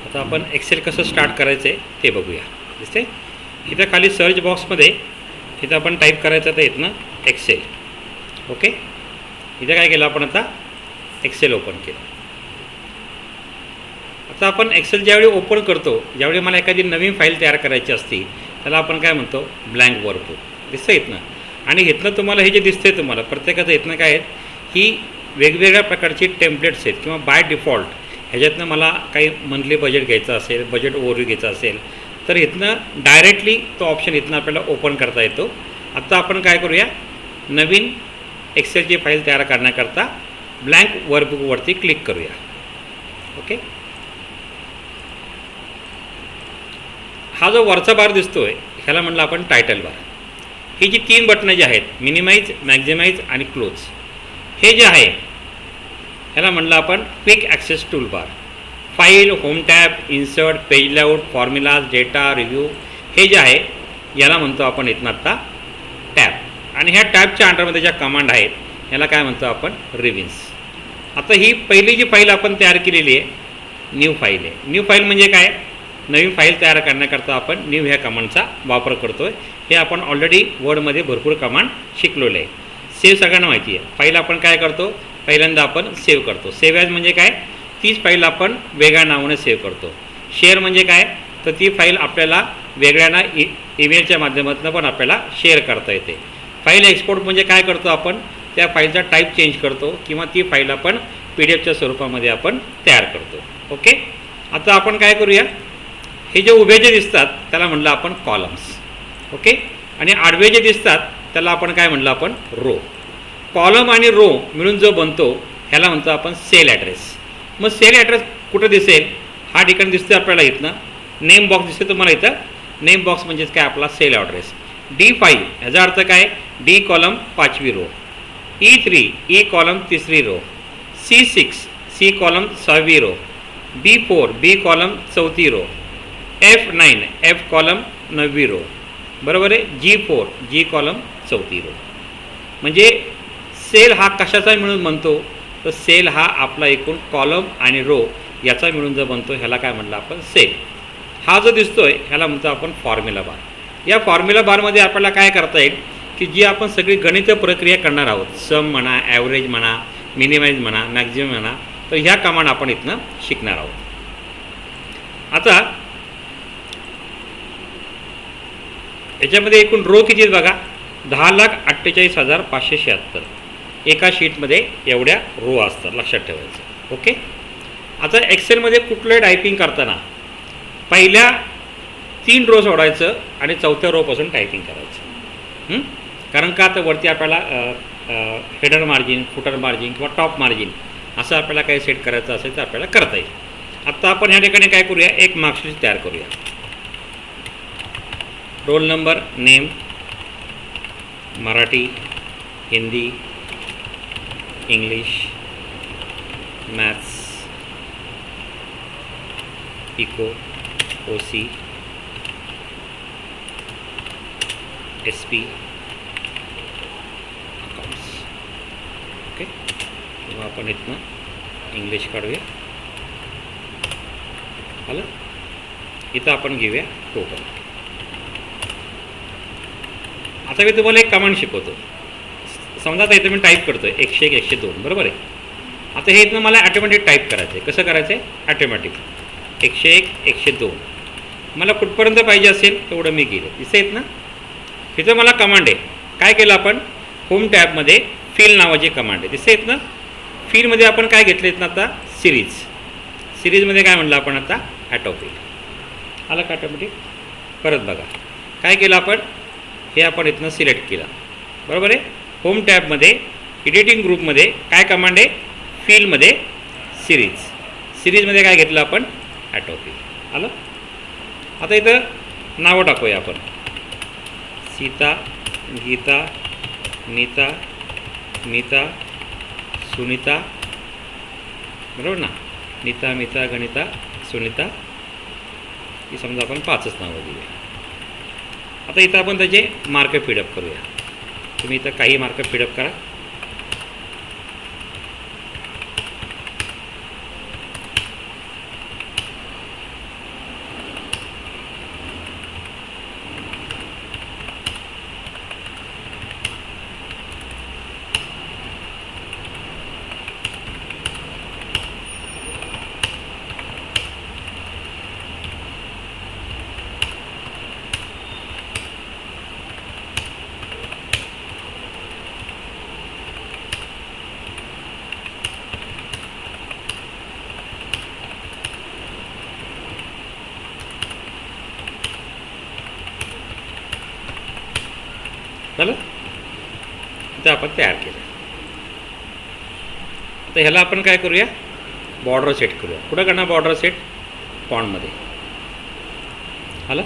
आता आपण एक्सेल कसं स्टार्ट करायचं आहे ते बघूया. दिसते इथं खाली सर्च बॉक्समध्ये इथं आपण टाईप करायचं तर इथनं एक्सेल. ओके, इथं काय केलं आपण आता एक्सेल ओपन केलं. आता आपण एक्सेल ज्यावेळी ओपन करतो, ज्यावेळी मला एखादी नवीन फाईल तयार करायची असते त्याला आपण काय म्हणतो ब्लँक वर्कबुक. दिसतं इथनं. आणि इथनं तुम्हाला हे जे दिसते तुम्हाला प्रत्येकाचं इथनं काय आहेत ही वेगवेगळ्या प्रकारची टेम्पलेट्स आहेत किंवा बाय डिफॉल्ट ह्याच्यातनं मला काही मंथली बजेट घ्यायचं असेल, बजेट ओव्हरव्ह्यू घ्यायचं असेल तर इथनं डायरेक्टली तो ऑप्शन इथनं आपल्याला ओपन करता येतो. आता आपण काय करूया, नवीन एक्सेलची फाईल तयार करण्याकरता ब्लँक वर्कबुकवरती क्लिक करूया. ओके, हा जो वरचा बार दिसतो आहे ह्याला म्हणलं आपण टायटल बार. ही जी 3 बटनं जी आहेत मिनिमाइज, मॅक्झिमाइज आणि क्लोज, हे जे आहे ह्याला म्हणलं आपण quick access tool bar. File, home tab, insert, page layout, formulas, data, review हे जे आहे याला म्हणतो आपण इथनं आत्ता टॅब. आणि ह्या टॅबच्या अंडरमध्ये ज्या कमांड आहेत ह्याला काय म्हणतो आपण रिव्हिन्स. आता ही पहिली जी फाईल आपण तयार केलेली आहे न्यू फाईल आहे. न्यू फाईल म्हणजे काय, नवीन फाईल तयार करण्याकरता आपण न्यू ह्या कमांडचा वापर करतो आहे. हे आपण ऑलरेडी वर्डमध्ये भरपूर कमांड शिकलेलं आहे. सेव्ह सगळ्यांना माहिती आहे. फाईल आपण काय करतो, पहिल्यांदा आपण सेव्ह करतो. सेव्ह ॲज म्हणजे काय, तीच फाईल आपण वेगळ्या नावाने सेव्ह करतो. शेअर म्हणजे काय, तर ती फाईल आपल्याला वेगळ्या ईमेलच्या माध्यमातून पण आपल्याला शेअर करता येते. फाईल एक्सपोर्ट म्हणजे काय करतो आपण, त्या फाईलचा टाईप चेंज करतो किंवा ती फाईल आपण PDF स्वरूपामध्ये आपण तयार करतो. ओके, आता आपण काय करूया, हे जे उभे जे दिसतात त्याला म्हणलं आपण कॉलम्स. ओके, आणि आडवे जे दिसतात त्याला आपण काय म्हणलं आपण रो. कॉलम आणि रो मिळून जो बनतो ह्याला म्हणतो आपण सेल ॲड्रेस. मग सेल ॲड्रेस कुठं दिसेल, हा ठिकाणी दिसतो आपल्याला इथनं. नेम बॉक्स दिसते तुम्हाला इथं. नेम बॉक्स म्हणजेच काय आपला सेल ॲड्रेस. D5 ह्याचा अर्थ काय, D कॉलम 5वी रो, E3 E कॉलम 3री रो, C6 C कॉलम 6वी रो, B4 B कॉलम 4थी रो, F9 F कॉलम 9वी रो, बरोबर आहे. G4 G कॉलम 4थी रो. म्हणजे सेल हा कशाचा मिळून बनतो, तर सेल हा आपला एकूण कॉलम आणि रो याचा मिळून जो बनतो ह्याला काय म्हणलं आपण सेल. हा जो दिसतोय ह्याला म्हणतो आपण फॉर्म्युला बार. या फॉर्म्युला बारमध्ये आपल्याला काय करता येईल की जी आपण सगळी गणित प्रक्रिया करणार आहोत, सम म्हणा, ॲव्हरेज म्हणा, मिनिमाइज म्हणा, मॅक्झिमम म्हणा, तर ह्या कमांड आपण इथनं शिकणार आहोत. आता याच्यामध्ये एकूण रो किती आहेत बघा, 10,48,576. एका शीटमध्ये एवढ्या रो असतात, लक्षात ठेवायचं. ओके, आता एक्सेलमध्ये कुठलं टायपिंग करताना पहिल्या 3 रो सोडायचं आणि 4थ्या रोपासून टायपिंग करायचं. कारण का, तर वरती आपल्याला हेडर मार्जिन, फुटर मार्जिन किंवा टॉप मार्जिन असं आपल्याला काही सेट करायचं असेल तर आपल्याला करता येईल. आत्ता आपण ह्या ठिकाणी काय करूया, एक मार्कशीट तयार करूया. Roll number, name, Marathi, Hindi, English, maths, eco, OC, SP, accounts. Okay, किंवा आपण इथनं इंग्लिश काढूया. आलं, इथं आपण घेऊया टोटल. आता मी तुम्हाला एक कमांड शिकवतो. समजा आता इथं मी टाईप करतो आहे 101 102, बरोबर आहे. आता हे इथनं मला ॲटोमॅटिक टाईप करायचं आहे. कसं करायचं आहे, ॲटोमॅटिक 101 102. मला कुठपर्यंत पाहिजे असेल तेवढं मी केलं. दिसतं आहेत ना, इथं मला कमांड आहे. काय केलं आपण, होम टॅबमध्ये फिल नावाची कमांड आहे. दिसतं आहेत ना, फिलमध्ये आपण काय घेतलं आहेत ना आता सिरीज. सिरीजमध्ये काय म्हणलं आपण आता ॲटोफिल. आलं का ॲटोमॅटिक. परत बघा काय केलं आपण, हे आपण इथनं सिलेक्ट केलं, बरोबर आहे. होम टॅबमध्ये एडिटिंग ग्रुपमध्ये काय कमांड आहे, फिलमध्ये सिरीज. सिरीजमध्ये काय घेतलं आपण ॲटोफिल. आलं. आता इथं नावं टाकूया आपण, सीता, गीता, नीता, मीता, सुनीता, बरोबर ना. नीता, मीता, गणिता, सुनीता, ही समजा आपण 5च नावं दिली. आता इथं आपण त्याचे मार्क फीडअप करूया. तुम्ही इथं काही मार्क फीडअप करा. झालं. इथं आपण तयार केलं. आता ह्याला आपण काय करूया, बॉर्डर सेट करूया. कुठं करणार बॉर्डर सेट, फॉन्टमध्ये. आलं.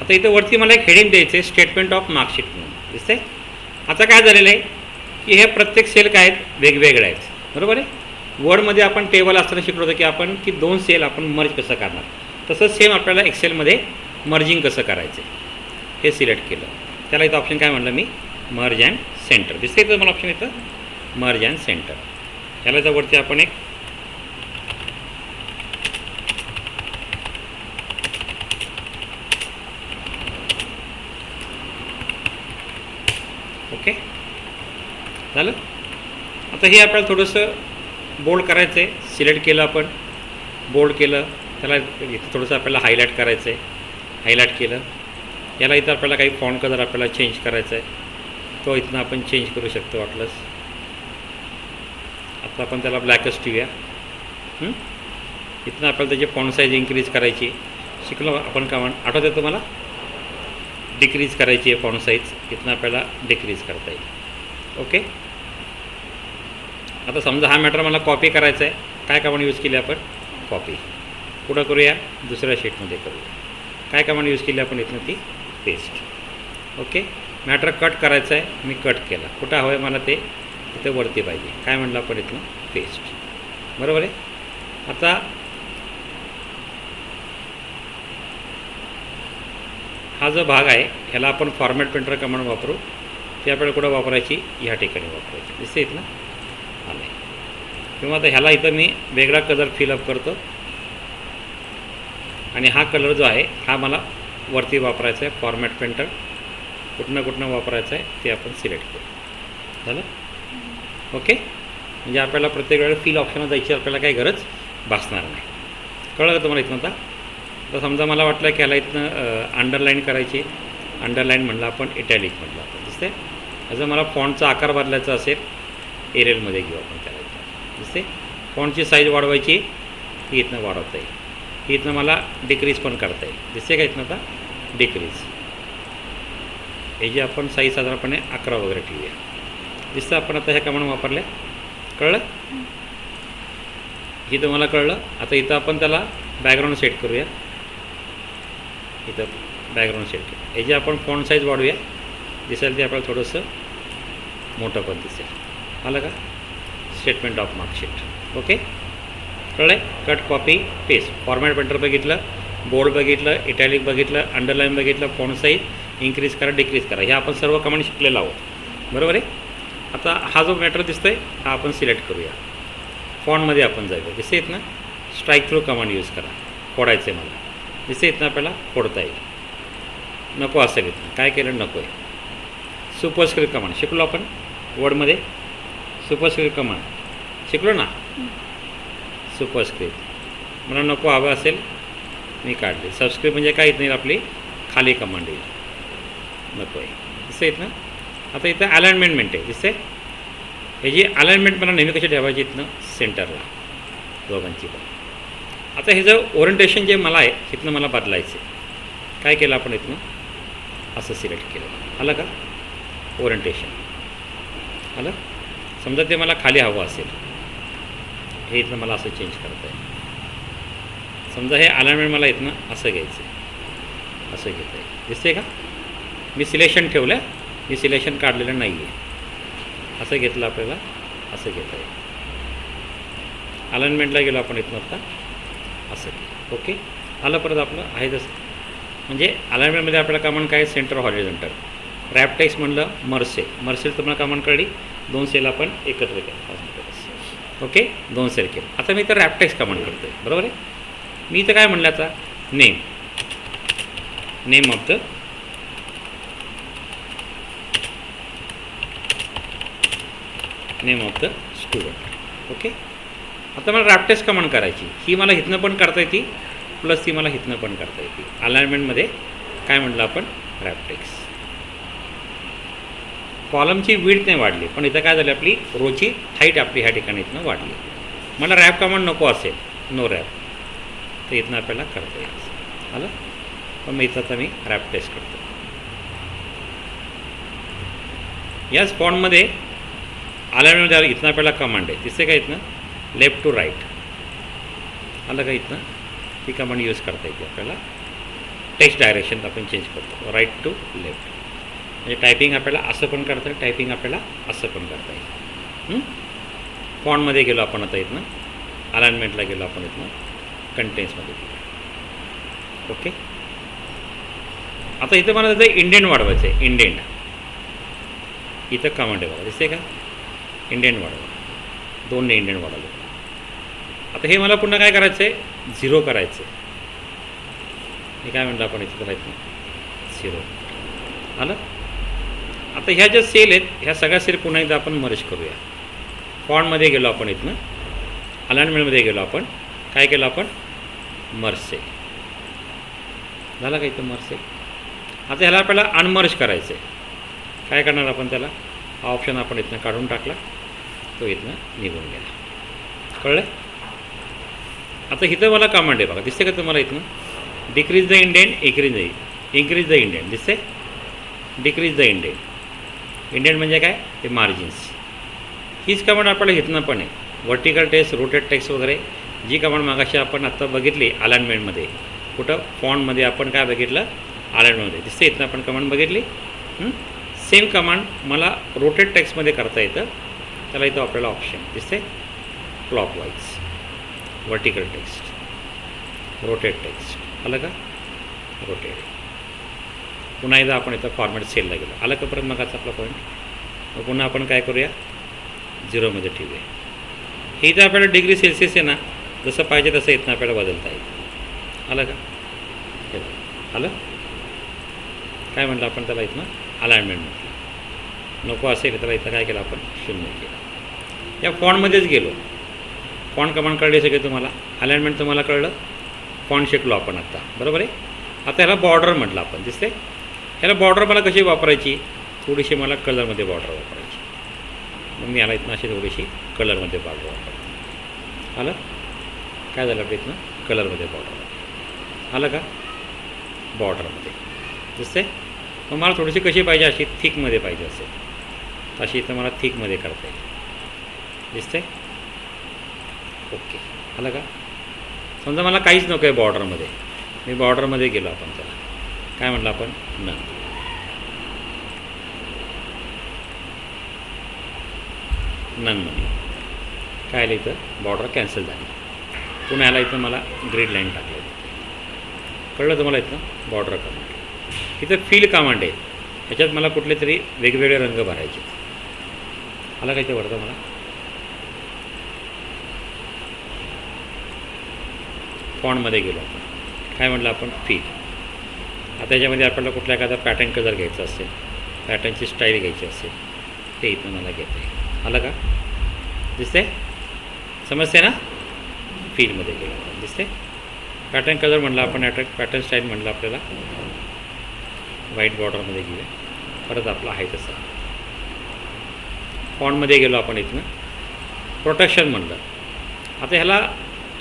आता इथं वरती मला एक हेडिंग द्यायचं आहे, स्टेटमेंट ऑफ मार्कशीट म्हणून. दिसतंय. आता काय झालेलं आहे की हे प्रत्येक सेल काय आहेत, वेगवेगळे आहेत. बरोबर आहे. वर्डमध्ये आपण टेबल असताना शिकलो होतं की आपण की 2 सेल आपण मर्ज कसं करणार, तसंच सेम आपल्याला एक्सेलमध्ये मर्जिंग कसं करायचं हे सिलेक्ट केलं. त्याला इथं ऑप्शन काय म्हणलं मी, मर्ज अँड सेंटर. दिसतं इथं मला ऑप्शन येतं मर्ज अँड सेंटर. त्याला इथं वरती आपण एक ओके झालं. आता हे आपल्याला थोडंसं बोल्ड करायचं आहे. सिलेक्ट केलं आपण, बोल्ड केलं. त्याला इथं थोडंसं आपल्याला हायलाईट करायचं आहे. हायलाईट केलं. याला इथं आपल्याला काही फॉन्ट कलर आपल्याला चेंज करायचा आहे, तो इथनं आपण चेंज करू शकतो वाटलंच. आता आपण त्याला ब्लॅकच ठेवूया. इथनं आपल्याला त्याची फॉन्ट साईज इन्क्रीज करायची. शिकलो आपण का आठवत आहे तुम्हाला, डिक्रीज करायची आहे फॉन्ट साईज. इथनं आपल्याला डिक्रीज करता येईल. ओके. आता समजा हा मॅटर मला कॉपी करायचा आहे. काय कमांड यूज केली आपण, कॉपी. कुठं करूया, दुसऱ्या शीटमध्ये करूया. काय कमांड यूज केली आपण इथनं, ती पेस्ट. ओके. मॅटर कट करायचं आहे, मी कट केला. कुठं हवं आहे मला ते, इथं वरती पाहिजे. काय म्हटलं आपण इथनं, पेस्ट. बरोबर आहे. आता हा जो भाग आहे ह्याला आपण फॉर्मॅट प्रिंटर कमांड वापरू. ती आपल्याला कुठं वापरायची, ह्या ठिकाणी वापरायची. दिसते इथनं आलं. किंवा आता ह्याला इथं मी वेगळा कलर फिलअप करतो आणि हा कलर जो आहे हा मला वरती वापरायचा आहे. फॉर्मॅट प्रिंटर कुठनं वापरायचं आहे ते आपण सिलेक्ट करू. झालं. ओके. म्हणजे आपल्याला प्रत्येक वेळेला फिल ऑप्शनला जायची आपल्याला काही गरज भासणार नाही. कळलं का तुम्हाला इथनं. आता तर समजा मला वाटलं की ह्याला इथनं अंडरलाईन करायची. अंडरलाईन म्हणलं आपण, इटॅलिक म्हटलं आपण. दिसते. जर मला फॉन्टचा आकार बदलायचा असेल, एरियलमध्ये घेऊ आपण त्याला. दिसते. फॉन्टची साईज वाढवायची, ही इथनं वाढवता येईल. ही इथनं मला डिक्रीज पण करता येईल. दिसते का इथनं. आता डिक्रीज हे जी आपण साईज साधारणपणे 11 वगैरे ठेवूया. दिसतं आपण आता ह्या कमांड वापरल्या. कळलं. ही तुम्हाला कळलं. आता इथं आपण त्याला बॅकग्राऊंड सेट करूया. इथं बॅकग्राऊंड सेट केलं. हे जे आपण फॉन्ट साईज वाढवूया, दिसेल ते आपल्याला थोडंसं मोठं पण दिसेल. आलं का. Statement of marksheet. ओके. कळलं आहे. Cut, copy, paste. Format printer बघितलं, बोल्ड बघितलं, इटॅलिक बघितलं, अंडरलाईन बघितलं, फॉन्ट साईज इंक्रीज करा, डिक्रीज करा. हे आपण सर्व कमांड शिकलेलो आहोत. बरोबर आहे. आता हा जो मॅटर दिसतो आहे हा आपण सिलेक्ट करूया. फॉन्टमध्ये आपण जाऊया. दिसते येत ना. स्ट्राईक थ्रू कमांड यूज करा. फोडायचं आहे मला. दिसते येत ना. आपल्याला फोडता येईल. नको असेल इथं. काय केलं, नको आहे. सुपरस्क्रिप्ट कमांड शिकलो आपण वर्डमध्ये. सुपरस्क्रिप्ट कमांड शिकलो ना. सुपरस्क्रिप्ट मला नको हवं असेल, मी काढली. सबस्क्रिप्ट म्हणजे काय येत नाही, आपली खाली कमांड येईल. नको आहे. दिसते येत ना. आता इथं अलाइनमेंट आहे. दिसते. हे जी अलाइनमेंट मला नेहमी कशी ठेवायची, इथनं सेंटरला दोघांची पण. आता हे जर ओरिएंटेशन जे मला आहे इथनं मला बदलायचं आहे. काय केलं आपण इथनं, असं सिलेक्ट केलं. आलं का. ओरिएंटेशन आलं. समजा ते मला खाली हवं असेल, हे इथनं मला असं चेंज करता येईल. समजा हे अलाइनमेंट मला इथनं असं घ्यायचं आहे, असं घेता येईल. दिसते का. मी सिलेक्शन ठेवलं, मी सिलेक्शन काढलेलं नाही आहे. असं घेतलं आपल्याला, असं घेता येईल. अलाइनमेंटला गेलो आपण इथनं आता असं केलं. ओके. आलं. परत आपलं आहे तसं. म्हणजे अलाइनमेंटमध्ये आपल्याला कमांड काय, सेंटर हॉरिझॉन्टल. रॅप टेक्स्ट म्हणलं, मर्सेल. मर्सेल तुम्हाला कमांड कळली. 2 सेल आपण एकत्र केलं. ओके. 2 सेल केलं. आता मी तर रॅप टेक्स्ट कमांड करतो आहे. बरोबर आहे. मी इथं काय म्हणलं, आता name, name of the student. Okay. आता मला रॅप टेक्स्ट कमांड करायची. ही मला इथनं पण करता येते, प्लस ती मला इथनं पण करता येते. अलाइनमेंटमध्ये काय म्हटलं आपण, रॅप टेक्स्ट. कॉलमची विड्थ नाही वाढली, पण इथं काय झालं, आपली रोची हाईट आपली ह्या ठिकाणी इथनं वाढली. मला रॅप कमांड नको असेल, नो रॅप, तर इथनं आपल्याला करता येईल. आलं. पण मग इथं आता मी रॅप टेस्ट करतो. याच फॉन्टमध्ये अलाइनमेंट इथनं आपल्याला कमांड आहे, दिसते का इथनं लेफ्ट टू राईट. आलं का इथनं? ही कमांड यूज करता येते आपल्याला. टेक्स्ट डायरेक्शन आपण चेंज करतो राईट टू लेफ्ट. म्हणजे टायपिंग आपल्याला असं पण करता येईल, टायपिंग आपल्याला असं पण करता येईल. फॉन्टमध्ये गेलो आपण आता इथनं, अलाइनमेंटला गेलो आपण इथनं, कंटेंट्समध्ये गेलो. ओके. आता इथं मला त्याचं इंडेंट वाढवायचं आहे. इंडेंट इथं कमांड आहे बघा, दिसते का? इंडेंट वाढवा. 2ने इंडेंट वाढवलं. आता हे मला पुन्हा काय करायचं आहे? 0 करायचं आहे. हे काय म्हटलं आपण इथं करायचं? 0. आलं? आता ह्या ज्या सेल आहेत ह्या सगळ्या सेल पुन्हा एकदा आपण मर्ज करूया. फॉन्टमध्ये गेलो आपण इथनं, अलाइनमेंटमध्ये गेलो आपण, काय केलं आपण? Merge sale. झालं का इथं मर्ज सेल? आता ह्याला आपल्याला अनमर्ज करायचं आहे. काय करणार आपण त्याला? हा ऑप्शन आपण इथनं काढून टाकला, तो इथनं निघून गेला. कळलं? आता इथं मला कमांड आहे बघा, दिसते का तुम्हाला इथनं? Decrease the indent, increase the indent. दिसते? Decrease the indent. इंडेंट म्हणजे काय? ते मार्जिन्स. हीच कमांड आपल्याला इथनं पण आहे. व्हर्टिकल टेक्स्ट, रोटेट टेक्स्ट वगैरे जी कमांड मागाशी आपण आत्ता बघितली अलाइनमेंटमध्ये, कुठं फॉन्टमध्ये आपण काय बघितलं? अलाइनमेंटमध्ये. दिसते इथनं आपण कमांड बघितली. सेम कमांड मला रोटेट टेक्स्टमध्ये करता येतं. त्याला इथं आपल्याला ऑप्शन दिसते, clockwise, vertical text, rotate text. आलं का? रोटेट. पुन्हा एकदा आपण इथं फॉर्मॅट सेलला गेलो. आलं का परत मगाचा आपला पॉईंट? पुन्हा आपण काय करूया? 0मध्ये ठेवूया. हे इथं आपल्याला डिग्री सेल्सिअस आहे ना, जसं पाहिजे तसं इथनं आपल्याला बदलता येईल. आलं का? हे आलं? काय म्हटलं आपण त्याला इथनं? अलाइनमेंट म्हटलं. नको असेल त्याला इथं काय केलं आपण? 0 केलं. या फॉन्टमध्येच गेलो. फॉन्ट कमांड कळले सगळे तुम्हाला. अलाइनमेंट तुम्हाला कळलं. फॉन्ट शिकलो आपण आत्ता, बरोबर आहे? आता ह्याला बॉर्डर म्हटलं आपण, दिसते? ह्याला बॉर्डर मला कशी वापरायची? थोडीशी मला कलरमध्ये बॉर्डर वापरायची. मग मी याला इथनं अशी थोडीशी कलरमध्ये बॉर्डर वापरतो. आलं? काय झालं आपल्या इथनं? कलरमध्ये बॉर्डर. आलं का? बॉर्डरमध्ये. दिसते? मग मला थोडीशी कशी पाहिजे? अशी थिकमध्ये पाहिजे असेल अशी इथं मला थिकमध्ये करता येईल. दिसते? ओके. आलं का? समजा मला काहीच नको आहे बॉर्डरमध्ये, मी बॉर्डरमध्ये गेलो आपण, त्याला काय म्हटलं आपण? नन. नन म्हणलं. काय आलं इथं? बॉर्डर कॅन्सल झाली. पुन्हा याला इथं मला ग्रीड लाईन टाकलं. कळलं तुम्हाला इथं? Border command. इथं फिल कमांड आहे. ह्याच्यात मला कुठले तरी वेगवेगळे रंग भरायचे. आला काय ते वरतं मला? फॉन्टमध्ये गेलो आपण, काय म्हटलं आपण? फिल. आता याच्यामध्ये आपल्याला कुठला एखादा पॅटर्न कलर घ्यायचा असेल, पॅटर्नची स्टाईल घ्यायची असेल, ते इथं मला घेता येईल. आलं का? दिसते? समजते ना? फीलमध्ये गेलो आपण, दिसते? पॅटर्न कलर म्हटलं आपण, पॅटर्न स्टाईल म्हटलं आपल्याला, व्हाईट बॉर्डरमध्ये घेऊया. परत आपला आहे तसं. फॉन्टमध्ये गेलो आपण इथनं, प्रोटेक्शन म्हटलं. आता ह्याला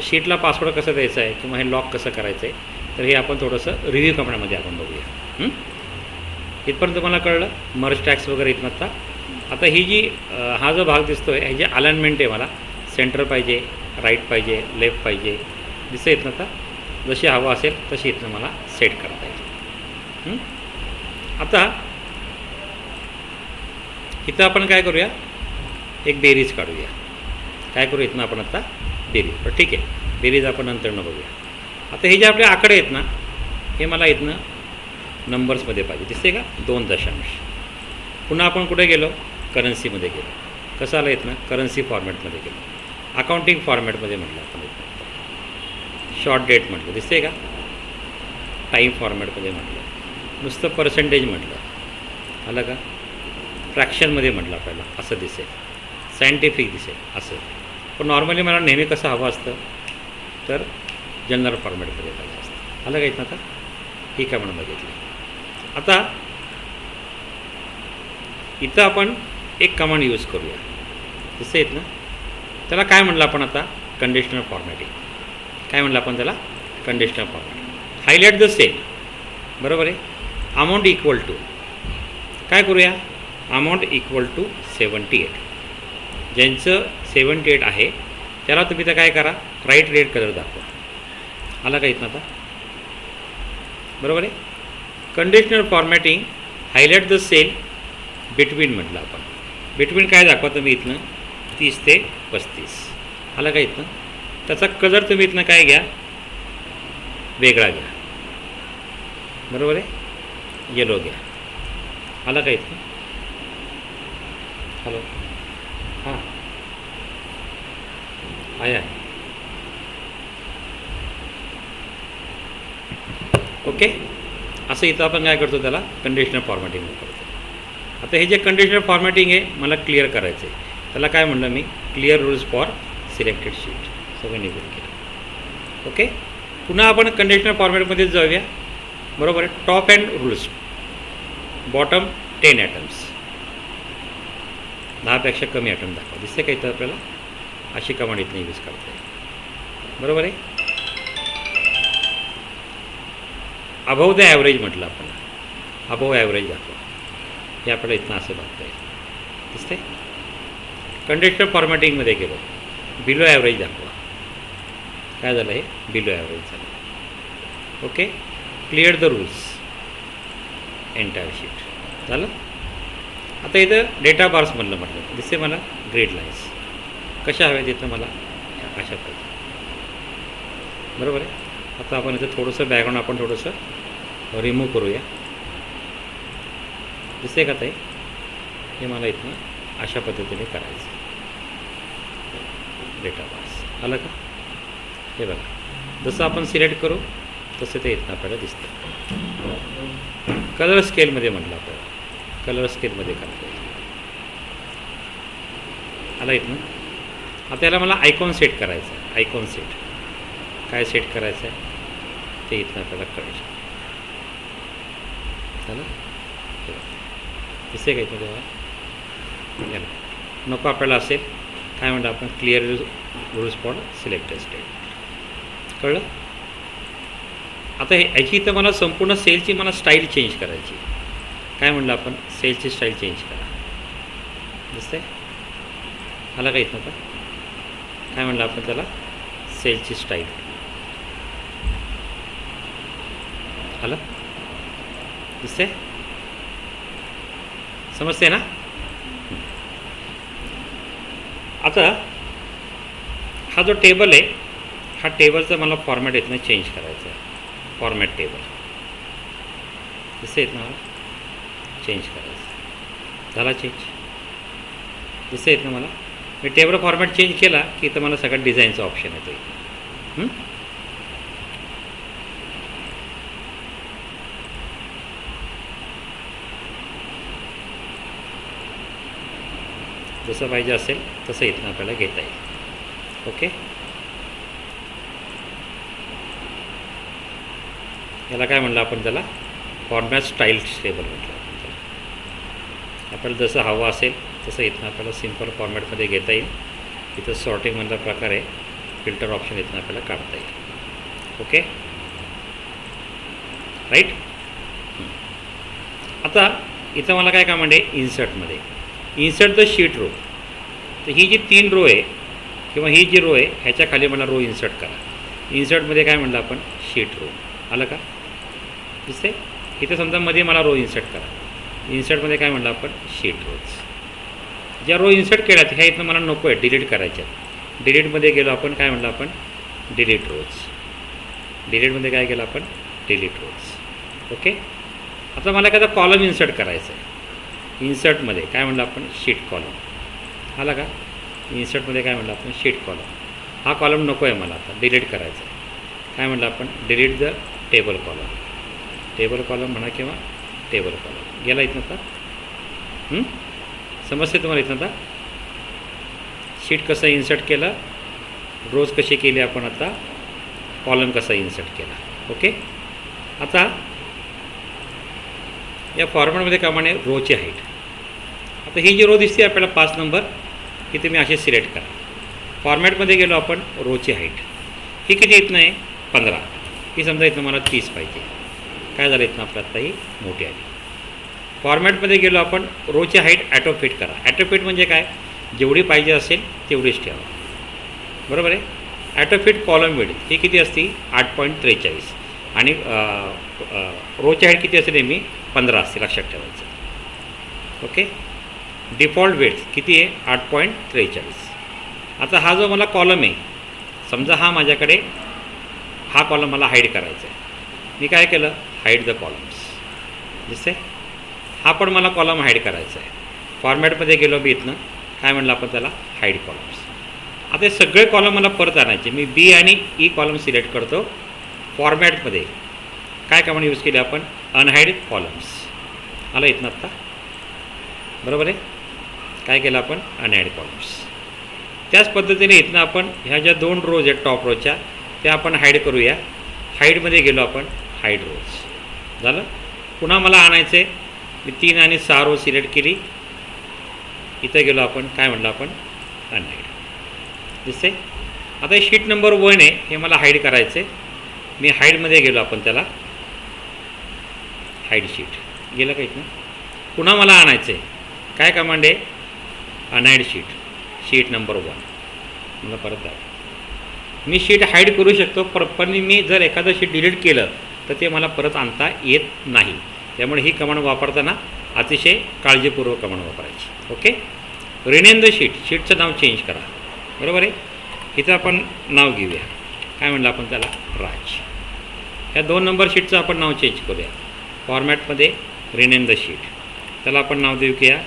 शीटला पासवर्ड कसं द्यायचा आहे किंवा हे लॉक कसं करायचं आहे, तर हे आपण थोडंसं रिव्ह्यू कमांडमध्ये आपण बघूया. इथपर्यंत तुम्हाला कळलं मर्ज टॅक्स वगैरे इथनं. आता ही जी हा जो भाग दिसतो आहे ह्याची अलाइनमेंट आहे, मला सेंटर पाहिजे, राईट पाहिजे, लेफ्ट पाहिजे, दिसतं इथनं. आता जशी हवं असेल तशी इथनं मला सेट करता येईल. आता इथं आपण काय करूया? एक बेरीज काढूया. काय करू इथनं आपण? आता बेरीज. पण ठीक आहे, बेरीज आपण नंतरनं बघूया. आता हे जे आपले आकडे आहेत ना, हे मला इथनं नंबर्समध्ये पाहिजे. दिसते का? 2 दशांश. पुन्हा आपण कुठे गेलो? करन्सीमध्ये गेलो. कसं आलं इथनं? करन्सी फॉर्मॅटमध्ये गेलो. अकाउंटिंग फॉर्मॅटमध्ये म्हटलं आपण इथनं. शॉर्ट डेट म्हटलं, दिसते का? टाईम फॉर्मॅटमध्ये म्हटलं. नुसतं पर्सेंटेज म्हटलं. आलं का? फ्रॅक्शनमध्ये म्हटलं आपल्याला, असं दिसेल. सायंटिफिक दिसेल असं. पण नॉर्मली मला नेहमी कसं हवं असतं, तर जनरल फॉर्मॅटमध्ये पाहिजे असतं. आलं का इथनं? आता ही काय म्हणून बघितली. आता इथं आपण एक कमांड यूज करूया. दिसतं इथनं? त्याला काय म्हटलं आपण आता? Conditional formatting. काय म्हटलं आपण त्याला? Conditional formatting. Highlight the cell, बरोबर आहे. अमाऊंट इक्वल टू काय करूया? Amount equal to 78. ज्यांचं 78 आहे त्याला तुम्ही तर काय करा, राईट रेड कलर दाखवा. आला का इथनं आता? बरोबर आहे. Conditional formatting highlight the cell between म्हटलं आपण. बिटवीन काय दाखवा तुम्ही इथनं 30 ते 35. आला का इथनं? त्याचा कलर तुम्ही इथनं काय घ्या, वेगळा घ्या. बरोबर आहे, येलो घ्या. आला का इथनं? हॅलो, हां आहे. ओके, असं इथं आपण काय करतो, त्याला कंडिशनल फॉर्मॅटिंग करतो. आता हे जे कंडिशनल फॉर्मॅटिंग आहे मला क्लिअर करायचं आहे. त्याला काय म्हणलं मी, clear rules for selected sheet. सगळं निघून केलं. ओके, पुन्हा आपण कंडिशनल फॉर्मॅटमध्ये जाऊया. बरोबर आहे. Top and rules, bottom 10 items, 10पेक्षा कमी ॲटम दाखवा. दिसते का इथं आपल्याला? अशी कमांड इथनं यूज करता येईल. बरोबर आहे. अबव द ॲव्हरेज म्हटलं आपण, अबव ॲव्हरेज दाखवा. हे आपल्याला इथनं असं बघता येईल. दिसते? कंडिशनल फॉर्मॅटिंगमध्ये गेलो, बिलो ॲव्हरेज दाखवा. काय झालं, हे बिलो ॲव्हरेज झालं. Okay, clear the rules entire sheet झालं. आता इथं डेटा बार्स म्हटलं दिसते मला, ग्रीड लाईन्स कशा हव्यात इथं मला, अशा पाहिजे. बरोबर आहे. आता आपण इथं थोडंसं बॅकग्राऊंड आपण थोडंसं रिमूव्ह करूया. दिसते का ताई? हे मला इथनं अशा पद्धतीने करायचं. डेटा बार्स आलं का? हे बघा, जसं आपण सिलेक्ट करू तसं ते इथनं आपल्याला दिसतं. कलर स्केलमध्ये म्हटलं आपल्याला, कलर स्केलमध्ये करता येईल. आला इथनं. आता याला मला आयकॉन सेट करायचं आहे. आयकॉन सेट काय सेट करायचं आहे ते इथनं आपल्याला कळेल. झालं? दिसते का इथं तेव्हा? याला नको आपल्याला असेल काय म्हणतो आपण, clear rules for selected state. कळलं? आता याची इथं मला संपूर्ण सेलची मला स्टाईल चेंज करायची. काय म्हणलं आपण, सेलची स्टाईल चेंज करा. दिसतंय? आला का इथनं? का काय म्हणलं आपण त्याला, सेलची स्टाईल. आलं? दिसते? समजते ना? आता हा जो टेबल आहे, हा टेबलचा मला फॉर्मॅट इथनं चेंज करायचा आहे. फॉर्मॅट टेबल दिसते येत ना, चेंज करायचं. झाला चेंज? दिसते येत ना मला. मी टेबल फॉर्मॅट चेंज केला की इथं मला सगळ्यात डिझाईनचा ऑप्शन येतो. जसं पाहिजे असेल तसं इथनं आपल्याला घेता येईल. ओके, याला काय म्हणलं आपण, त्याला फॉर्मॅट स्टाईल टेबल म्हटलं आपण त्याला. आपल्याला जसं हवं असेल तसं इथनं आपल्याला सिम्पल फॉर्मॅटमध्ये घेता येईल. इथं सॉर्टिंगमधला प्रकार आहे, फिल्टर ऑप्शन इथनं आपल्याला काढता येईल. Okay, right. आता इथं मला काय कमांड आहे, इन्सर्टमध्ये, इन्सर्ट द शीट रो. तर ही जी 3 रो आहे किंवा ही जी रो आहे ह्याच्या खाली मला रो इन्सर्ट करा. इन्सर्टमध्ये काय म्हणलं आपण, शीट रो. आलं का? दिसते? इथे समजा मध्ये मला रो इन्सर्ट करा. इन्सर्टमध्ये काय म्हणलं आपण, शीट रोज. ज्या रो इन्सर्ट केल्यात ह्या इथनं मला नको आहे, डिलीट करायच्या. डिलीटमध्ये गेलो आपण, काय म्हणलं आपण, डिलीट रोज. डिलीटमध्ये काय केलं आपण, डिलीट रोज. ओके, आता मला एखादा कॉलम इन्सर्ट करायचं आहे. इन्सर्टमध्ये काय म्हणलं आपण, शीट कॉलम. आला का? इन्सर्टमध्ये काय म्हणलं आपण, शीट कॉलम. हा कॉलम नको आहे मला, आता डिलीट करायचा आहे. काय म्हणलं आपण, delete the table column. Table column म्हणा किंवा टेबल कॉलम. गेला इथनं आता? समजते तुम्हाला इथनं आता? शीट कसं इन्सर्ट केलं, रोज कशी केली आपण, आता कॉलम कसा इन्सर्ट केला. ओके, आता या फॉर्मॅटमध्ये कामाने रोची हाईट. आता ही जी रो दिसते आपल्याला 5 नंबर, ही तुम्ही असे सिलेक्ट करा. फॉर्मॅटमध्ये गेलो आपण, रोची हाईट ही किती इथनं आहे, 15. ही समजा इथनं मला 30 पाहिजे. काय झालं इथनं आपलं आत्ता ही मोठी आली. फॉर्मॅटमध्ये गेलो आपण, रोची हाईट ॲटो फिट करा. ॲटो फिट म्हणजे काय, जेवढी पाहिजे असेल तेवढीच ठेवा. बरोबर आहे. ॲटो फिट कॉलम विड्थ ही किती असते 8.43 आणि रोची हाईट किती असते नेहमी 15 असते, लक्षात ठेवायचं. ओके. डिफॉल्ट विड्थ किती आहे 8.43. आता हा जो मला कॉलम आहे, समजा हा माझ्याकडे हा कॉलम मला हाईड करायचा आहे. मी काय केलं, हाईड द कॉलम्स. दिसते. हा पण मला कॉलम हाईड करायचा आहे. फॉर्मॅटमध्ये गेलो मी, इथनं काय म्हणलं आपण त्याला, हाईड कॉलम्स. आता हे सगळे कॉलम मला परत आणायचे. मी बी आणि ई कॉलम सिलेक्ट करतो. फॉर्मॅटमध्ये काय कमांड यूज केली आपण, अनहाईड कॉलम्स. आलं इथनं आत्ता. बरोबर आहे. काय केलं आपण, अनहाईड कॉलम्स. त्याच पद्धतीने इथनं आपण ह्या ज्या 2 रोज आहेत टॉप रोजच्या, त्या आपण हाईड करूया. हाईडमध्ये गेलो आपण, हाईड रोज झालं. पुन्हा मला आणायचं आहे. मी 3 आणि 6 रोज सिलेक्ट केली. इथं गेलो आपण, काय म्हटलं आपण, अनहाईड. दिसते. आता हे शीट नंबर 1 आहे, हे मला हाईड करायचं आहे. मी हाईडमध्ये गेलो आपण त्याला, हाईड शीट गेलं का इथनं. पुन्हा मला आणायचं आहे. काय कमांड आहे, अनहाईड शीट, शीट नंबर 1. मला परत द्या. मी शीट हाईड करू शकतो, पण मी जर एखादं शीट डिलीट केलं तर ते मला परत आणता येत नाही. त्यामुळे ही कमांड वापरताना अतिशय काळजीपूर्वक कमांड वापरायची. ओके. रिनेम द शीट, शीटचं नाव चेंज करा. बरोबर आहे. इथं आपण नाव घेऊया. काय म्हणलं आपण त्याला, राज. ह्या 2 नंबर शीटचं आपण नाव चेंज करूया. फॉर्मॅटमध्ये रिनेम द शीट, त्याला आपण नाव देऊ की या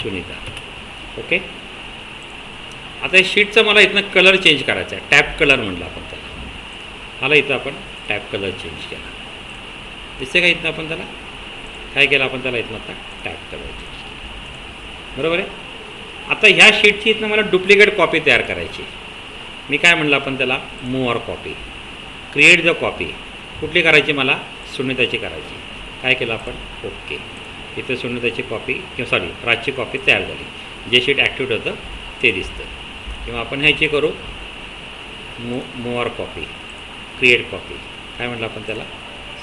सुनीता. ओके. आता या शीटचं मला इथनं कलर चेंज करायचा आहे. टॅप कलर म्हटलं आपण त्याला. आला इथं आपण टॅप कलर चेंज केला. दिसते का इथनं आपण त्याला, काय केलं आपण त्याला इथनं आता टॅप कलर चेंज. बरोबर आहे. आता ह्या शीटची इथनं मला डुप्लिकेट कॉपी तयार करायची. मी काय म्हणलं आपण त्याला, move copy, create the copy. कुठली करायची मला, सुनीताची करायची. काय केलं आपण, ओके. इथं सुनीताची कॉपी राजची कॉपी तयार झाली. जे शीट ॲक्टिव्ह होतं ते दिसतं. किंवा आपण ह्याची करू, मूव्ह कॉपी, क्रिएट कॉपी. काय म्हटलं आपण त्याला,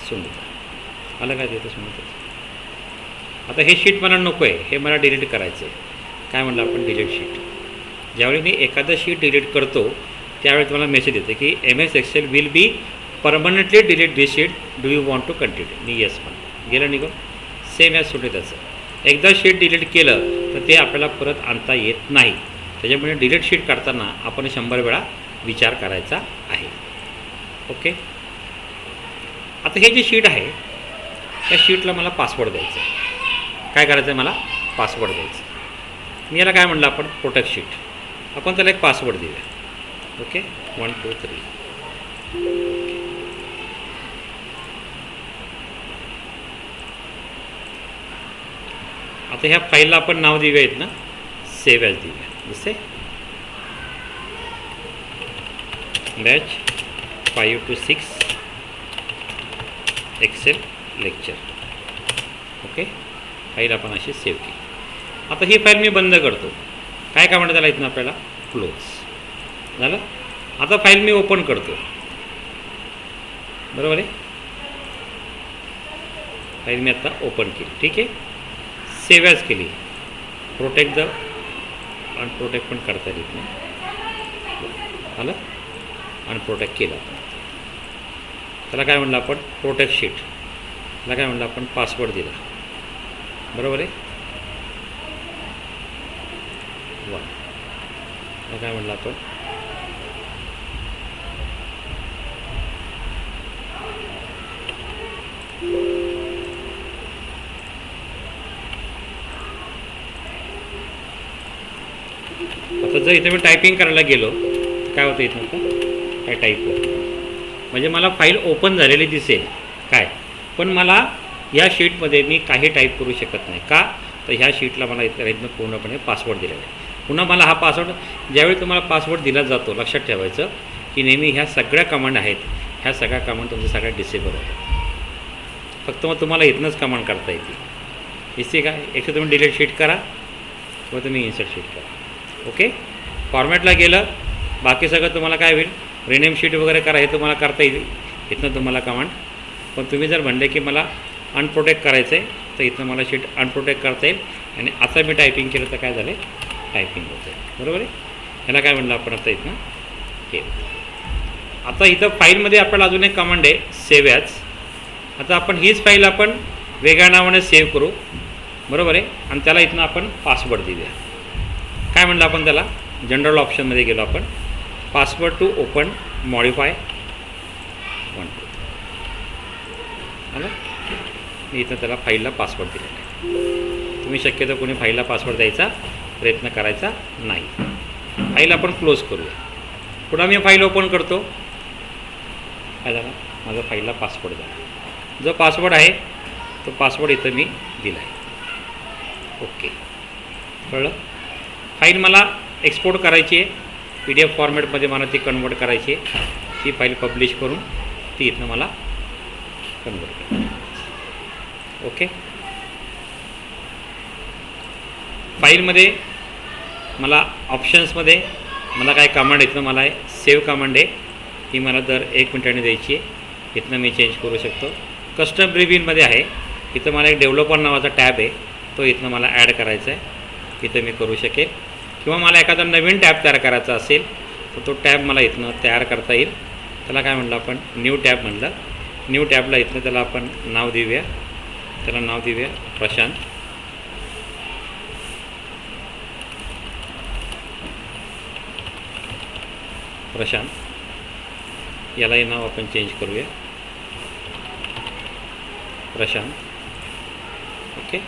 सुनीता. आलं काय तिथं सुनीताचं. आता हे शीट मला नको आहे, हे मला डिलीट करायचं आहे. काय म्हटलं आपण, डिलीट शीट. ज्यावेळी मी एखादं शीट डिलीट करतो त्यावेळी तुम्हाला मेसेज येते की MS Excel will be permanently delete this sheet, do you want to continue. मी येस म्हणून गेलं निघून. सेम ॲज सुनीताचं. एकदा शीट डिलीट केलं तर ते आपल्याला परत आणता येत नाही. त्याच्यामुळे डिलीट शीट काढताना आपण 100 वेळा विचार करायचा आहे. ओके. आता हे जे शीट आहे त्या शीटला मला पासवर्ड द्यायचा आहे. काय करायचं आहे, मला पासवर्ड द्यायचं. मी याला काय म्हणलं आपण, प्रोटेक्ट शीट. आपण त्याला एक पासवर्ड देऊया. ओके. 1 2 3. आता ह्या फाईलला आपण नाव देऊया इथनं, सेव्ह ॲज देऊया. दिसते. Batch 5 to 6 Excel lecture. Okay. File आपण अशी सेव्ह केली. आता ही फाईल मी बंद करतो. काय काय म्हणतात त्याला इथनं आपल्याला, क्लोज झालं. आता फाईल मी ओपन करतो. बरोबर आहे. फाईल मी आता ओपन केली. ठीक आहे. सेव्ह ॲज केली. प्रोटेक्ट द अनप्रोटेक्ट पण करता येत नाही. आलं. अनप्रोटेक्ट केलं. त्याला काय म्हणलं आपण, प्रोटेक्ट शीट. त्याला काय म्हणलं आपण, पासवर्ड दिला. बरोबर आहे. 1. त्याला काय म्हणलं आपण, आता जर इथे मी टायपिंग करायला गेलो तर काय होतं इथं, काय टाईप करतो म्हणजे मला फाईल ओपन झालेली दिसेल काय, पण मला या शीटमध्ये मी काही टाईप करू शकत नाही. का तर ह्या शीटला मला इथं पूर्णपणे पासवर्ड दिलेला आहे. पुन्हा मला हा पासवर्ड, ज्यावेळी तुम्हाला पासवर्ड दिला जातो लक्षात ठेवायचं की नेहमी ह्या सगळ्या कमांड आहेत, ह्या सगळ्या कमांड तुमच्या सगळ्या डिसेबल होतात. फक्त मग तुम्हाला इथनंच कमांड करता येते. दिसते का, एक तर तुम्ही डिलीट शीट करा किंवा तुम्ही इन्सर्ट शीट करा. ओके. फॉर्मॅटला गेलं बाकी सगळं तुम्हाला काय होईल, रिनेम शीट वगैरे करा हे तुम्हाला करता येईल इथनं तुम्हाला कमांड. पण तुम्ही जर म्हणले की मला अनप्रोटेक्ट करायचं आहे, तर इथनं मला शीट अनप्रोटेक्ट करता येईल. आणि आता मी टायपिंग केलं तर काय झालं, टायपिंग होतं आहे. बरोबर आहे. ह्याला काय म्हणलं आपण आता इथनं हे. आता इथं फाईलमध्ये आपल्याला अजून एक कमांड आहे, सेव्ह ॲज. आता आपण हीच फाईल आपण वेगळ्या नावाने सेव्ह करू. बरोबर आहे. आणि त्याला इथनं आपण पासवर्ड देऊया. काय म्हणलं आपण त्याला, जनरल ऑप्शनमध्ये गेलो आपण, पासवर्ड टू ओपन मॉडिफाय 1 आलं. मी इथं त्याला फाईलला पासवर्ड दिलेला आहे. तुम्ही शक्यतो कोणी फाईलला पासवर्ड द्यायचा प्रयत्न करायचा नाही. फाईल आपण क्लोज करूया. पुन्हा मी फाईल ओपन करतो. काय झालं, माझा फाईलला पासवर्ड झाला. जो पासवर्ड आहे तो पासवर्ड इथं मी दिला आहे. ओके, कळलं. फाईल मला एक्सपोर्ट करायची आहे, PDF फॉर्मॅटमध्ये मला ती कन्वर्ट करायची आहे. ती फाईल पब्लिश करून ती इथनं मला कन्वर्ट करायची. ओके. फाईलमध्ये मला ऑप्शन्समध्ये मला काय कमांड इथनं मला सेव्ह कमांड आहे, ही मला दर 1 मिनिटाने द्यायची आहे. इथनं मी चेंज करू शकतो. कस्टम रिव्ह्यूमध्ये आहे, इथं मला एक डेव्हलपर नावाचा टॅब आहे, तो इथनं मला ॲड करायचा आहे. इथं मी करू शकेल. किंवा मला एखादा नवीन टॅब तयार करायचा असेल तर तो टॅब मला इथनं तयार करता येईल. त्याला काय म्हणलं आपण, न्यू टॅब म्हणलं. न्यू टॅबला इथनं त्याला आपण नाव देऊया. त्याला नाव देऊया प्रशांत. प्रशांत यालाही नाव आपण चेंज करूया, प्रशांत. ओके.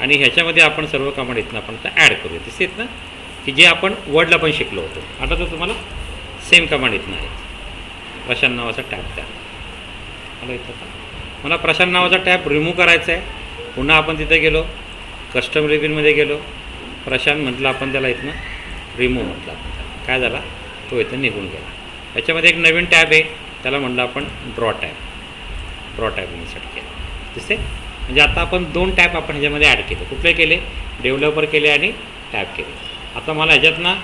आणि ह्याच्यामध्ये आपण सर्व कमांड इथनं आपण आता ॲड करूया. दिसत ना की जे आपण वर्डला पण शिकलो होतो. आता तर तुम्हाला सेम कमांड इथनं आहे. प्रशांत नावाचा टॅब तयार आलं. इथं मला प्रशांत नावाचा टॅब रिमूव्ह करायचा आहे. पुन्हा आपण तिथे गेलो, कस्टम रिव्ह्यूमध्ये गेलो, प्रशांत म्हटलं आपण त्याला इथनं रिमूव्ह म्हटलं. काय झाला, तो इथं निघून गेला. याच्यामध्ये एक नवीन टॅब आहे, त्याला म्हटलं आपण ड्रॉ टॅब इन्सर्ट केलं. दिसते. म्हणजे आता आपण 2 टॅब आपण ह्याच्यामध्ये ॲड केले. कुठले केले, डेव्हलपर केले आणि टॅब केले. आता मला ह्याच्यातनं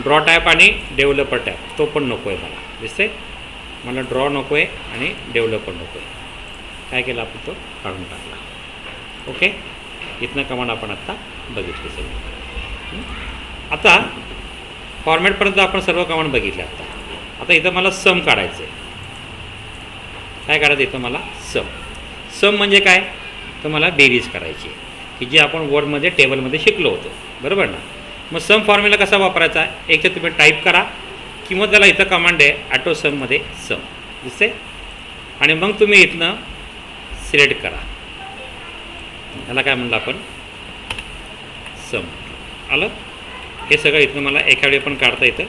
ड्रॉ टॅब आणि डेव्हलपर टॅब तो पण नको आहे मला. दिसते. मला ड्रॉ नको आहे आणि डेव्हलपर नको आहे. काय केलं आपण, तो काढून टाकला. ओके. इथनं कमांड आपण आत्ता बघितली सगळी. आता फॉर्मॅटपर्यंत आपण सर्व कमांड बघितले. आता इथं मला सम काढायचं आहे. काय काढायचं इथं मला, सम म्हणजे काय, तर मला बेरीज करायची आहे, की जी आपण वर्डमध्ये टेबलमध्ये शिकलो होतो. बरोबर ना. मग सम फॉर्म्युला कसा वापरायचा, एक तर तुम्ही टाईप करा किंवा त्याला इथं कमांड आहे ॲटो सममध्ये सम. दिसते. आणि मग तुम्ही इथनं सिलेक्ट करा. याला काय म्हणलं आपण, सम. आलं. हे सगळं इथनं मला एका वेळी पण काढता येतं,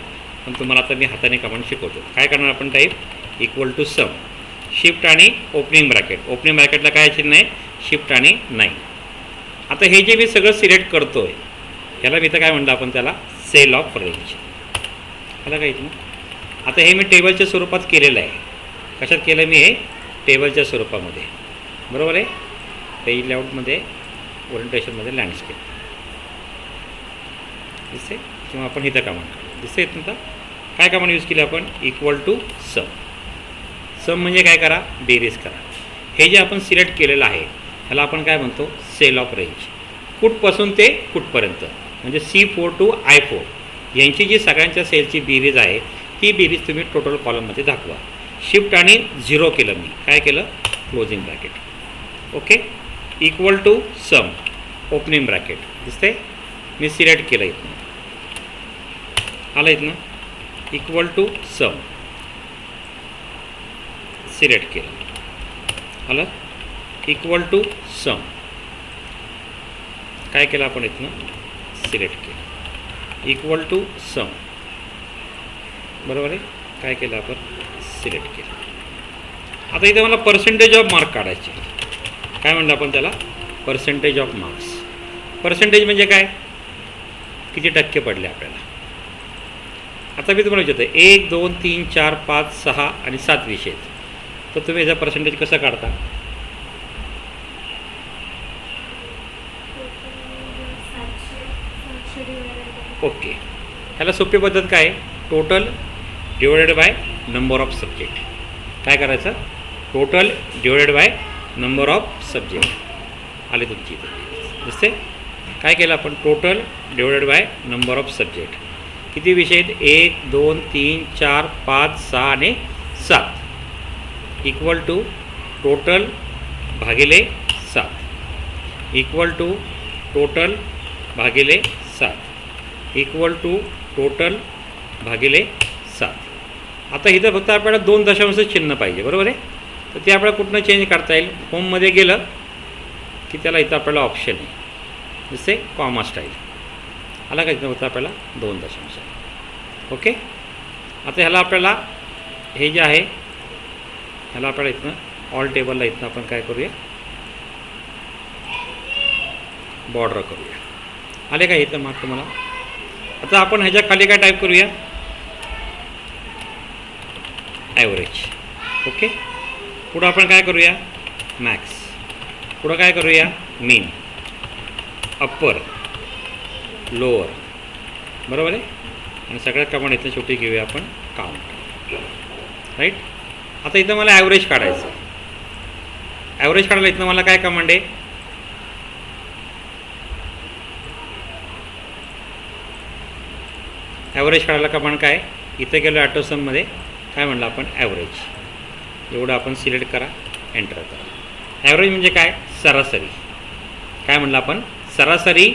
पण तुम्हाला आता मी हाताने कमांड शिकवतो. काय करणार आपण, type equal to sum, shift आणि ओपनिंग ब्रॅकेट. ओपनिंग ब्रॅकेटला काय चिन्ह आहे, शिफ्ट आणि 9. आता हे जे मी सगळं सिलेक्ट करतो आहे ह्याला मी इथं काय म्हणलं आपण, त्याला सेल ऑफ रेंज. ह्याला काय इथनं. आता हे मी टेबलच्या स्वरूपात केलेलं आहे. कशात केलं मी, हे टेबलच्या स्वरूपामध्ये. बरोबर आहे. पेज लेआउटमध्ये, ओरिएंटेशनमध्ये, लँडस्केप. दिसते. किंवा आपण इथं कमांड दिसते. इथनं काय कमांड यूज केली आपण, इक्वल टू सम म्हणजे काय करा, बेरीज करा. हे जे आपण सिलेक्ट केलेलं आहे ह्याला आपण काय म्हणतो, सेल ऑफ रेंज. कुठपासून ते कुठपर्यंत, म्हणजे C4 to I4 यांची जी सगळ्यांच्या सेलची बेरीज आहे ती बेरीज तुम्ही टोटल कॉलममध्ये दाखवा. शिफ्ट आणि 0 केलं मी, काय केलं, closing bracket. Okay. Equal to sum, opening bracket. दिसते. मी सिलेक्ट केलं इथनं, आलं इथनं. इक्वल टू सम, सिलेक्ट केलं, आलं. इक्वल टू सम, काय केलं आपण इथनं, सिलेक्ट केलं. इक्वल टू सम, बरोबर आहे. काय केलं आपण, सिलेक्ट केलं. आता इथे मला पर्सेंटेज ऑफ मार्क काढायचे. काय म्हणलं आपण त्याला, पर्सेंटेज ऑफ मार्क्स. पर्सेंटेज म्हणजे काय, किती टक्के पडले आपल्याला. आता मी तुम्हाला विचारतो 1 2 3 4 5 6 आणि 7 विषय आहेत, तर तुम्ही याचा पर्सेंटेज कसं काढता. ओके. ह्याला सोपी पद्धत काय, total divided by number of subject. काय करायचं, total divided by number of subject आले तुमची इथे दिसते. काय केलं आपण total divided by number of subject. किती विषय आहेत 1 2 3 4 5 6 आणि 7 इक्वल टू टोटल भागिले 7 इक्वल टू टोटल भागिले 7 इक्वल टू टोटल भागिले 7. आता इथं फक्त आपल्याला 2 दशांश चिन्ह पाहिजे बरोबर आहे. तर ते आपल्याला कुठनं चेंज करता येईल. होममध्ये गेलं की त्याला इथं आपल्याला ऑप्शन आहे जसे कॉमा स्टाईल आला का. इथं फक्त आपल्याला 2 दशांश. ओके. आता ह्याला आपल्याला हे जे आहे ह्याला आपल्याला इथनं ऑल टेबलला इथनं आपण काय करूया बॉर्डर करूया. आले का इथं मार्क तुम्हाला. आता आपण ह्याच्या खाली काय टाईप करूया ॲव्हरेज. ओके. पुढं आपण काय करूया मॅक्स. पुढं काय करूया मीन अप्पर लोअर बरोबर आहे. आणि सगळ्यात कमांड इथं शेवटी घेऊया आपण काउंट राईट. आता इथं मला ॲव्हरेज काढायचं. ॲव्हरेज काढायला इथं मला काय कमांड आहे ॲव्हरेज काढायला कमांड काय इथं गेलो ॲटोसममध्ये काय म्हणलं आपण ॲव्हरेज एवढं आपण सिलेक्ट करा एंटर करा. ॲव्हरेज म्हणजे काय सरासरी. काय म्हणलं आपण सरासरी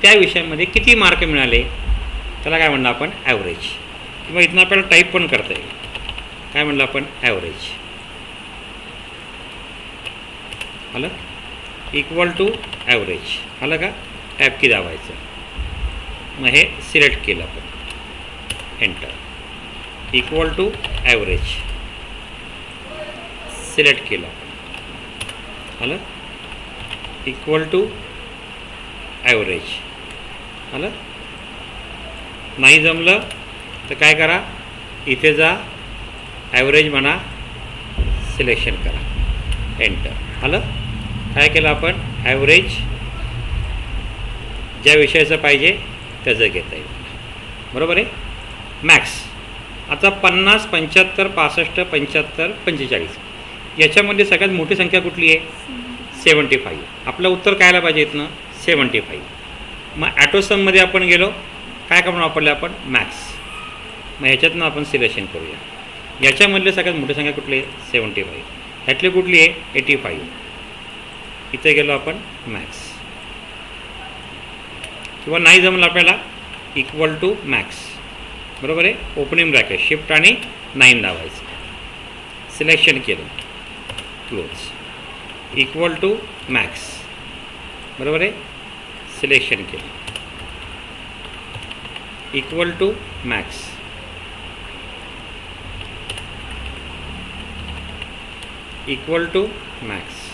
त्या विषयामध्ये किती मार्क मिळाले त्याला काय म्हणलं आपण ॲव्हरेज. किंवा इथनं आपल्याला टाईप पण करता येईल. काय म्हणलं आपण ॲव्हरेज आलं इक्वल टू ॲव्हरेज आलं का. टॅप की दाबायचं. मग हे सिलेक्ट केलं आपण enter equal to average select केलं आलं इक्वल टू ॲव्हरेज आलं. नाही जमलं तर काय करा इथे जा ॲव्हरेज म्हणा सिलेक्शन करा एंटर आलं. काय केलं आपण ॲव्हरेज ज्या विषयाचं पाहिजे त्याचं घेता येईल बरोबर आहे. मॅक्स आता 50 75 65 75 45 याच्यामध्ये सगळ्यात मोठी संख्या कुठली आहे 75. आपलं उत्तर काय आलं पाहिजे इथनं 75. मग ॲटोसममध्ये आपण गेलो काय करून वापरले आपण मॅक्स. मग ह्याच्यातनं आपण सिलेक्शन करूया. याच्यामधले सगळ्यात मोठी संख्या कुठली आहे 75. ह्यातली कुठली आहे 85. इथे गेलो आपण मॅक्स. किंवा नाही जमलं आपल्याला इक्वल टू मॅक्स बरोबर आहे. ओपनिंग ब्रॅकेट शिफ्ट आणि 9 दाबायचं सिलेक्शन केलं क्लोज इक्वल टू मॅक्स बरोबर आहे. सिलेक्शन केलं equal to max equal to max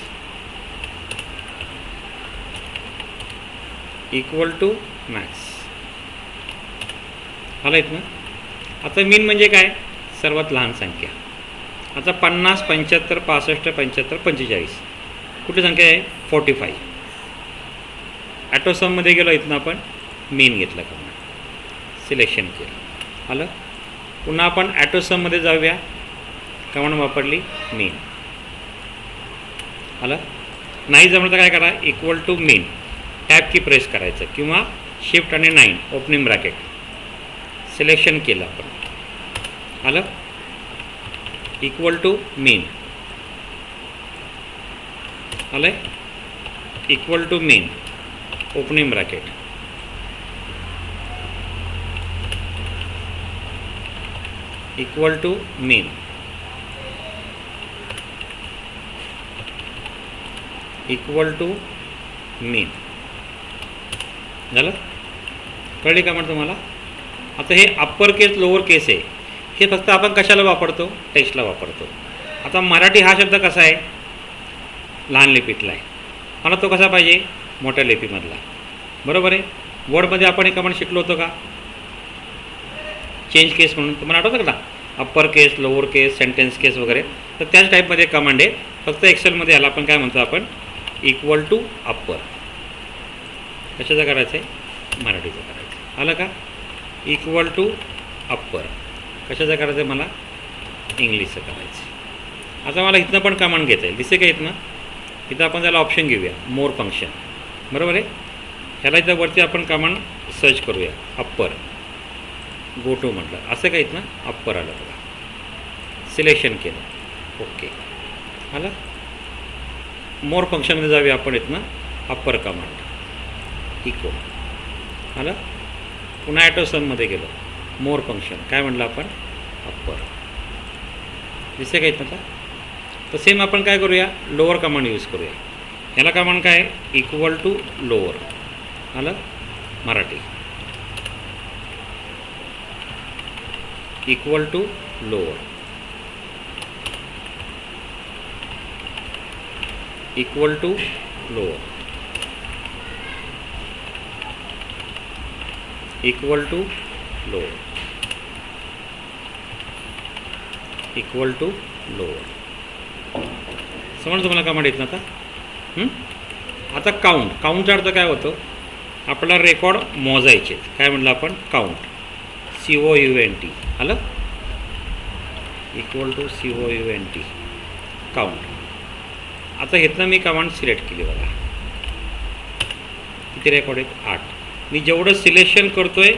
equal to max आला इथनं. आता मीन म्हणजे काय सर्वात लहान संख्या. आता 50 75 65 75 45 कुठली संख्या आहे 45. ॲटोसममध्ये गेलो इथनं आपण मीन घेतलं का सिलेक्शन केलं आलं. पुन्हा आपण ॲटोसममध्ये जाऊया कमांड वापरली मीन आलं. नाही जमलं तर काय करा equal to mean tab key press करायचं किंवा शिफ्ट आणि 9 ओपनिंग ब्रॅकेट सिलेक्शन केलं आपण आलं इक्वल टू मीन आलं equal to mean opening bracket equal to mean equal to mean झालं. कळली का म्हणतो तुम्हाला. आता हे अप्पर केस लोअर केस आहे हे फक्त आपण कशाला वापरतो टेक्स्टला वापरतो. आता मराठी हा शब्द कसा आहे लहान लिपीतला आहे. मला तो कसा पाहिजे मोठ्या लिपीमधला बरोबर आहे. वर्डमध्ये आपण हे कमांड शिकलो होतो का चेंज केस म्हणून तुम्हाला आठवतं का अप्पर केस लोअर केस सेंटेन्स केस वगैरे. तर त्याच टाईपमध्ये कमांड आहे फक्त एक्सेलमध्ये याला आपण काय म्हणतो आपण इक्वल टू अप्पर. कशाचं करायचं आहे मराठीचं करायचं आलं का. इक्वल टू अप्पर कशाचं करायचं आहे मला इंग्लिशचं करायचं. आता मला इथनं पण कमांड घेता येईल दिसे का इथनं इथं आपण त्याला ऑप्शन घेऊया मोर फंक्शन, बरोबर आहे. ह्याला इथं वरती आपण कमांड सर्च करूया अप्पर, गो टू म्हटलं असं काहीच ना, अप्पर आलं बघा, सिलेक्शन केलं, ओके आलं. मोर फंक्शनमध्ये जाऊया आपण इथनं अप्पर कमांड इको आलं. पुन्हा ॲटोसममध्ये गेलो, मोर फंक्शन काय म्हटलं आपण अप्पर, दिसे का इथं का. तर सेम आपण काय करूया लोअर कमांड यूज करूया. याला कमांड काय इक्वल टू लोअर आलं Marathi, equal to lower, equal to lower, equal to lower, equal to lower. समजलं तुम्हाला कमांड येत ना आता. आता काउंटचा अर्थ काय होतं, आपला रेकॉर्ड मोजायचे, काय म्हटलं आपण काउंट, COUNT आलं, इक्वल टू COUNT काउंट. आता इथनं मी कमांड सिलेक्ट केली बघा, किती रेकॉर्ड आहेत 8. मी जेवढं सिलेक्शन करतो आहे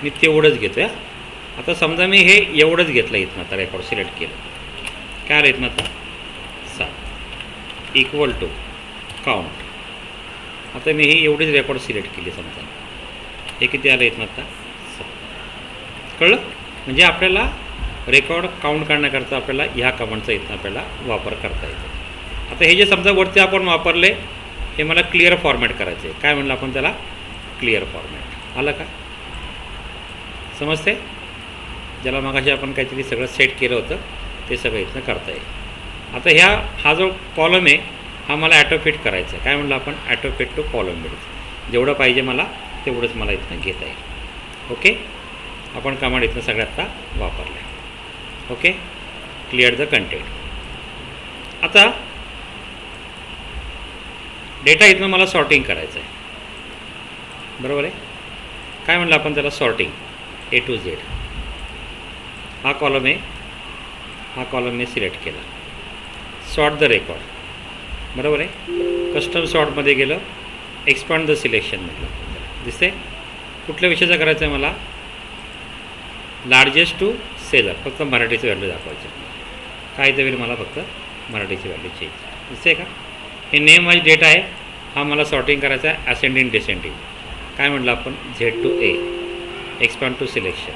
मी तेवढंच घेतो आहे. आता समजा मी हे एवढंच घेतलं इथनं, आता रेकॉर्ड सिलेक्ट केलं, काय आलं इथनं आता 7 इक्वल टू काउंट. आता मी ही एवढीच रेकॉर्ड सिलेक्ट केली समजा, हे किती आलं इथनं आता 7. कळलं. म्हणजे आपल्याला रेकॉर्ड काउंट करण्याकरता आपल्याला ह्या कमांडचा इथनं आपल्याला वापर करता येतो. आता हे जे समजा वरती आपण वापरले हे मला क्लिअर फॉर्मॅट करायचं आहे, काय म्हणलं आपण त्याला क्लिअर फॉर्मॅट आलं का, समजते. ज्याला मगाशी आपण काहीतरी सगळं सेट केलं होतं ते सगळं इथनं करता येईल. आता हा जो कॉलम आहे हा मला ॲटोफिट करायचा आहे, काय म्हणलं आपण ॲटोफिट टू कॉलम मिळेल, जेवढं पाहिजे मला तेवढंच मला इथनं घेता येईल. ओके, आपण कमांड इथनं सगळ्यात आता वापरलं आहे. Okay, clear the content. आता डेटा इथनं मला सॉर्टिंग करायचं आहे, बरोबर आहे. काय म्हणलं आपण त्याला सॉर्टिंग A to Z. हा कॉलम आहे, हा कॉलम मी सिलेक्ट केला, सॉर्ट द रेकॉर्ड, बरोबर आहे. कस्टम सॉर्टमध्ये गेलं, एक्सपांड द सिलेक्शन म्हटलं, दिसते. कुठल्या विषयाचं करायचं आहे मला, लार्जेस्ट टू सेलर, फक्त मराठीचं व्हॅल्यू दाखवायचं. काय वेळी मला फक्त मराठीची व्हॅल्यू चेंज, दिसते का. हे नेम वाईज डेटा आहे, हा मला सॉर्टिंग करायचा आहे असेंडिंग डिसेंडिंग. काय म्हटलं आपण Z to A, expand to selection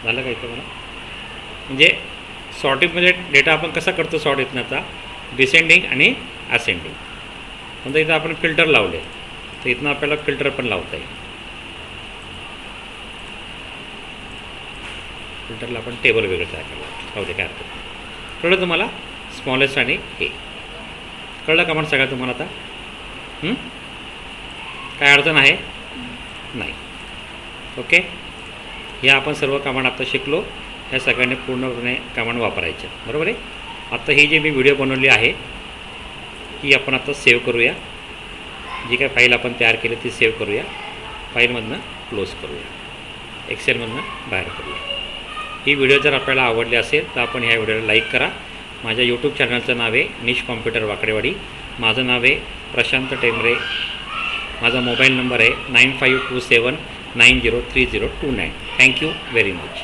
झालं का इथं मला. म्हणजे सॉर्टिंगमध्ये डेटा आपण कसा करतो सॉर्ट इथनं आता डिसेंडिंग आणि असेंडिंग. समजा इथं आपण फिल्टर लावले तर इथनं आपल्याला फिल्टर पण लावता येईल. फिल्टरला आपण टेबल वेगळं तयार करायला लावते, काय हरकत. कळलं तुम्हाला स्मॉलेस्ट आणि हे कळलं कमांड सगळं तुम्हाला आता. काय अडचण आहे नाही. ओके, या आपण सर्व कमांड आता शिकलो, ह्या सगळ्यांनी पूर्णपणे कमांड वापरायचे, बरोबर आहे. आता ही जी मी व्हिडिओ बनवली आहे ही आपण आता सेव्ह करूया. जी काय फाईल आपण तयार केली ती सेव्ह करूया, फाईलमधनं क्लोज करूया, एक्सेलमधनं बाहेर करूया. ही व्हिडिओ जर आपल्याला आवडली असेल तर आपण ह्या व्हिडिओला लाईक करा. माझ्या यूट्यूब चॅनलचं नाव आहे निश कॉम्प्युटर वाकडेवाडी. माझं नाव आहे प्रशांत टेंबरे. माझा मोबाईल नंबर आहे 9527903029. Thank you very much.